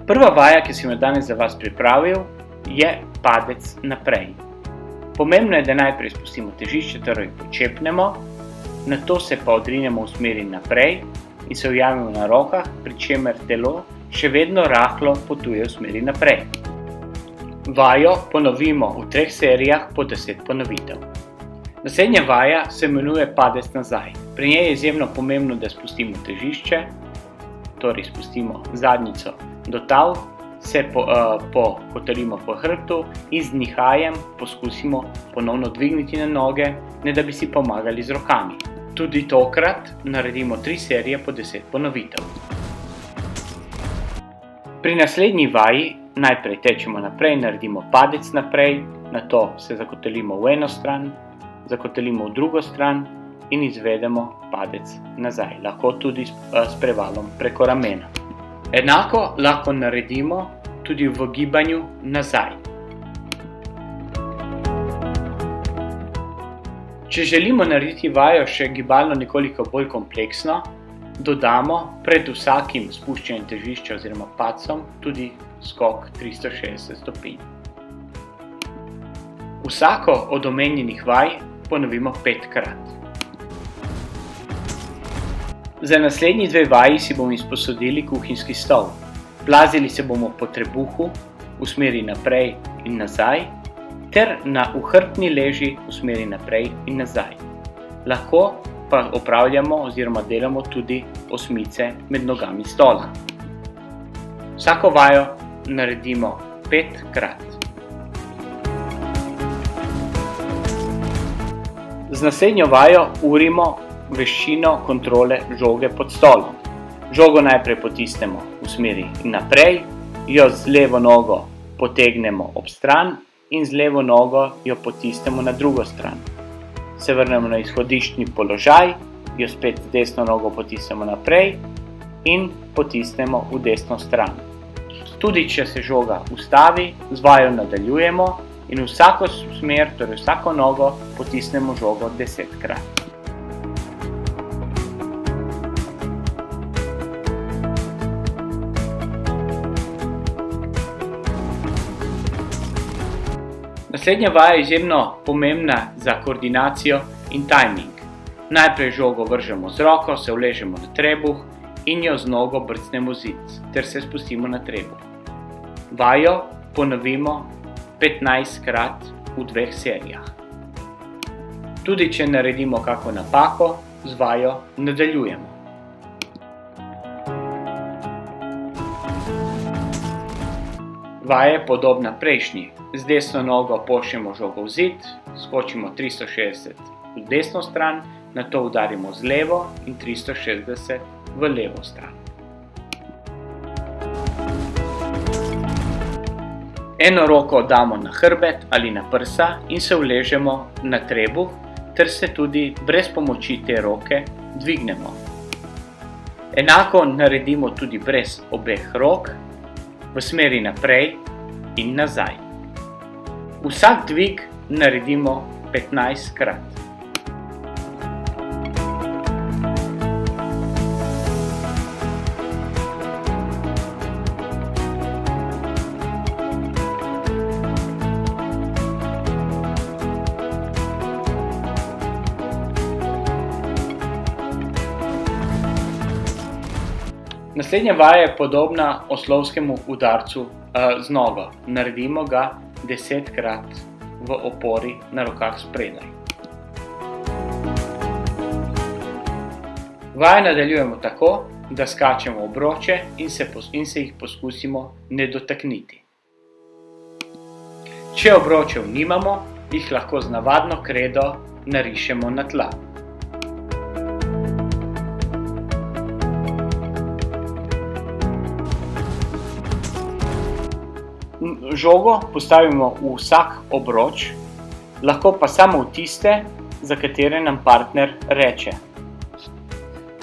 Prva vaja, ki sem jo danes za vas pripravil, je padec naprej. Pomembno je, da najprej spustimo težišče, torej počepnemo, nato se pa odrinemo v smeri naprej in se ujamemo na rokah, pri čemer telo še vedno rahlo potuje v smeri naprej. Vajo ponovimo v 3 serijah po 10 ponovitev. Naslednja vaja se imenuje padec nazaj. Pri njej je izjemno pomembno, da spustimo težišče, torej spustimo zadnjico do tal, se pokotalimo po hrbtu in z nihajem poskusimo ponovno dvigniti na noge, ne da bi si pomagali z rokami. Tudi tokrat naredimo 3 serije po 10 ponovitev. Pri naslednji vaji najprej tečemo naprej, naredimo padec naprej, nato se zakotalimo v eno stran, zakotalimo v drugo stran in izvedemo padec nazaj, lahko tudi s prevalom preko ramena. Enako lahko naredimo tudi v gibanju nazaj. Če želimo narediti vajo še gibalno nekoliko bolj kompleksno, dodamo pred vsakim spuščanjem težišča oziroma padcem tudi skok 360 stopinj. Vsako od omenjenih vaj ponovimo 5-krat. Za naslednji 2 vaji si bomo izposodili kuhinjski stol. Plazili se bomo po trebuhu v smeri naprej in nazaj, ter na hrbtni leži v smeri naprej in nazaj. Lahko pa opravljamo oziroma delamo tudi osmice med nogami stola. Vsako vajo naredimo 5-krat. Z naslednjo vajo urimo veščino kontrole žoge pod stolom. Žogo najprej potisnemo v smeri naprej, jo z levo nogo potegnemo ob stran in z levo nogo jo potisnemo na drugo stran. Se vrnemo na izhodiščni položaj, jo spet z desno nogo potisnemo naprej in potisnemo v desno stran. Tudi če se žoga ustavi, z vajo nadaljujemo in v vsako smer, torej vsako nogo, potisnemo žogo 10-krat. Naslednja vaja je izjemno pomembna za koordinacijo in tajming. Najprej žogo vržemo z roko, se uležemo na trebuh in jo z nogo brcnemo v zid, ter se spustimo na trebuh. Vajo ponovimo 15-krat v 2 serijah. Tudi če naredimo kako napako, z vajo nadaljujemo. Vaja je podobna prejšnji. Z desno nogo pošljemo žogo v zid, skočimo 360 v desno stran, nato udarimo z levo in 360 v levo stran. Eno roko damo na hrbet ali na prsa in se uležemo na trebuh, ter se tudi brez pomoči te roke dvignemo. Enako naredimo tudi brez obeh rok, v smeri naprej in nazaj. Vsak dvig naredimo 15-krat. Naslednja vaja je podobna oslovskemu udarcu z nogo. Naredimo ga 10-krat v opori na rokah spredaj. Vaje nadaljujemo tako, da skačemo obroče in se jih poskusimo ne dotakniti. Če obročev nimamo, jih lahko z navadno kredo narišemo na tla. Žogo postavimo v vsak obroč, lahko pa samo v tiste, za katere nam partner reče.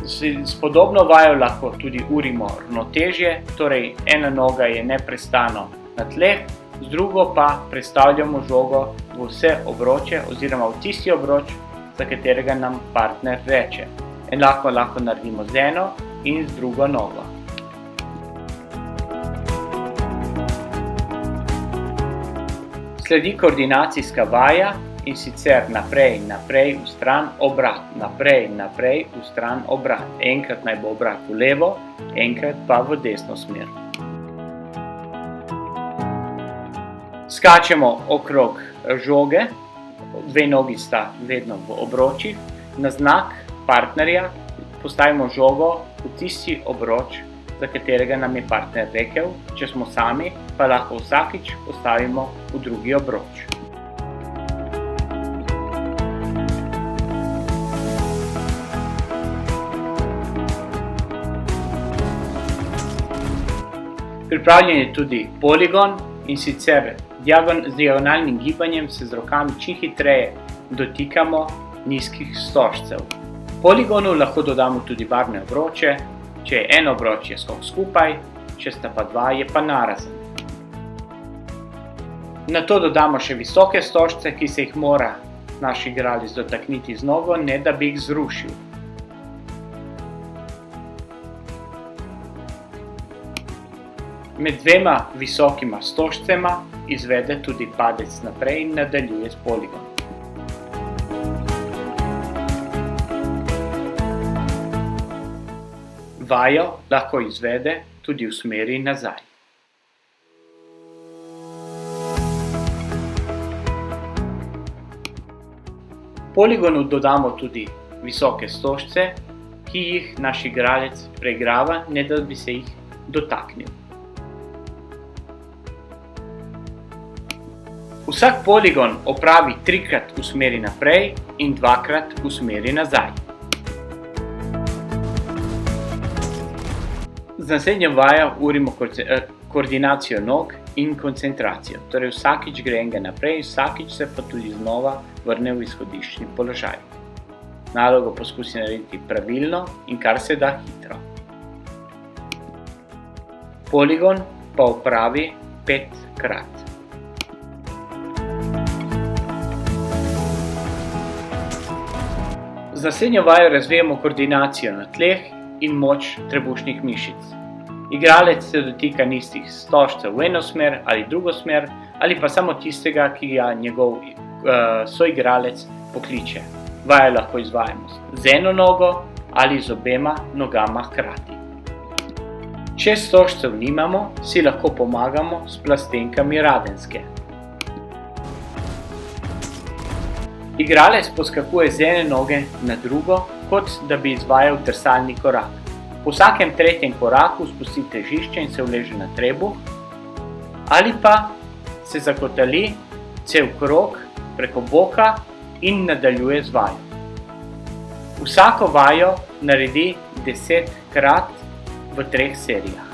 S podobno vajo lahko tudi urimo ravnotežje, torej ena noga je neprestano na tleh, z drugo pa prestavljamo žogo v vse obroče oziroma v tisti obroč, za katerega nam partner reče. Enako lahko naredimo z eno in z drugo nogo. Sledi koordinacijska vaja, in sicer naprej, naprej, vstran, obrat, naprej, naprej, vstran, obrat. Enkrat naj bo obrat v levo, enkrat pa v desno smer. Skačemo okrog žoge, dve nogi sta vedno v obročih. Na znak partnerja postavimo žogo v tisti obroč, za katerega nam je partner rekel. Če smo sami, pa lahko vsakič postavimo v drugi obroč. Pripravljen je tudi poligon, in sicer z diagonalnim gibanjem se z rokami čim hitreje dotikamo nizkih stožcev. Poligonu lahko dodamo tudi barvne obroče. Če je eno obročje skok skupaj, če sta pa dva, je pa narazen. Nato dodamo še visoke stožce, ki se jih mora naš igralec dotakniti z nogo, ne da bi jih zrušil. Med dvema visokima stožcema izvede tudi padec naprej in nadaljuje s poligonom. Vajo lahko izvede tudi v smeri nazaj. Poligonu dodamo tudi visoke stožce, ki jih naš igralec preigrava, ne da bi se jih dotaknil. Vsak poligon opravi 3-krat v smeri naprej in 2-krat v smeri nazaj. Z naslednjo vajo urimo koordinacijo nog in koncentracijo. Torej vsakič gre enega naprej, vsakič se pa tudi znova vrne v izhodiščni položaj. Nalogo poskusi narediti pravilno in kar se da hitro. Poligon pa opravi 5-krat. Z naslednjo vajo razvijamo koordinacijo na tleh in moč trebušnih mišic. Igralec se dotika nizkih stožcev v eno smer ali drugo smer, ali pa samo tistega, ki ga njegov soigralec pokliče. Vajo lahko izvajamo z eno nogo ali z obema nogama hkrati. Če stožcev nimamo, si lahko pomagamo s plastenkami radenske. Igralec poskakuje z ene noge na drugo, kot da bi izvajal drsalni korak. Po vsakem tretjem koraku spusti težišče in se uleže na trebuh, ali pa se zakotali cel krog preko boka in nadaljuje z vajo. Vsako vajo naredi 10-krat v 3 serijah.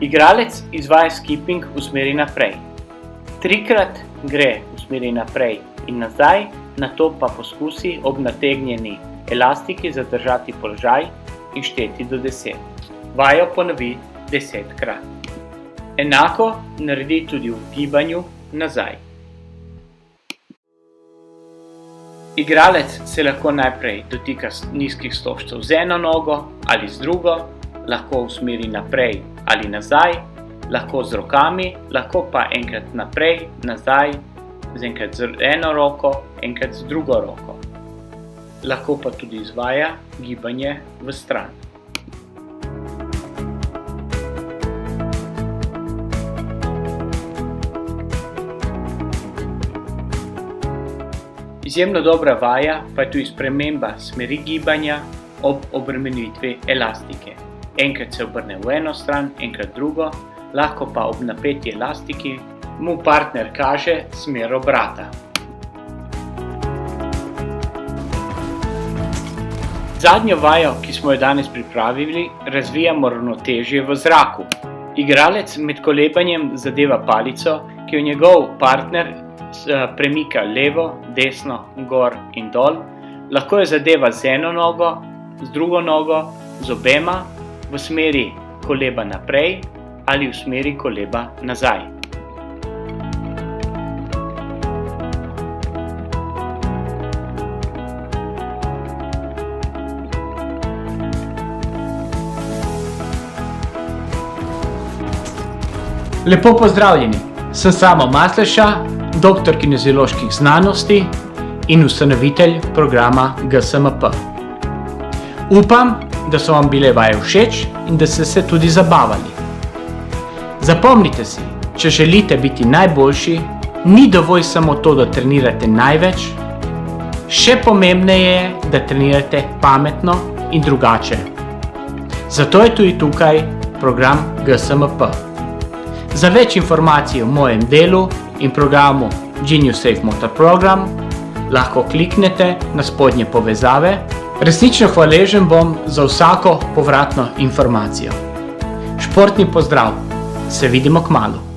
Igralec izvaja skipping v smeri naprej. 3-krat gre v smeri naprej in nazaj, nato pa poskusi ob nategnjeni elastiki zadržati položaj in šteti do 10. Vajo ponovi 10-krat. Enako naredi tudi v gibanju nazaj. Igralec se lahko najprej dotika nizkih stožcev z eno nogo ali z drugo, lahko v smeri naprej ali nazaj, lahko z rokami, lahko pa enkrat naprej, nazaj, enkrat z eno roko, enkrat z drugo roko. Lahko pa tudi izvaja gibanje v stran. Izjemno dobra vaja pa je tudi sprememba smeri gibanja ob obremenitvi elastike. Enkrat se obrne v eno stran, enkrat drugo, lahko pa ob napeti elastiki mu partner kaže smer obrata. Zadnjo vajo, ki smo jo danes pripravili, razvijamo ravnotežje v zraku. Igralec med kolebanjem zadeva palico, ki jo njegov partner premika levo, desno, gor in dol. Lahko jo zadeva z eno nogo, z drugo nogo, z obema, v smeri koleba naprej ali v smeri koleba nazaj. Lepo pozdravljeni, sem Samo Masleša, doktor kinezioloških znanosti in ustanovitelj programa GSMP. Upam, da so vam bile vaje všeč in da ste se tudi zabavali. Zapomnite si, če želite biti najboljši, ni dovolj samo to, da trenirate največ, še pomembneje je, da trenirate pametno in drugače. Zato je tudi tukaj program GSMP. Za več informacij o mojem delu in programu Genius Safe Motor Program lahko kliknete na spodnje povezave. Resnično hvaležen bom za vsako povratno informacijo. Športni pozdrav, se vidimo kmalu.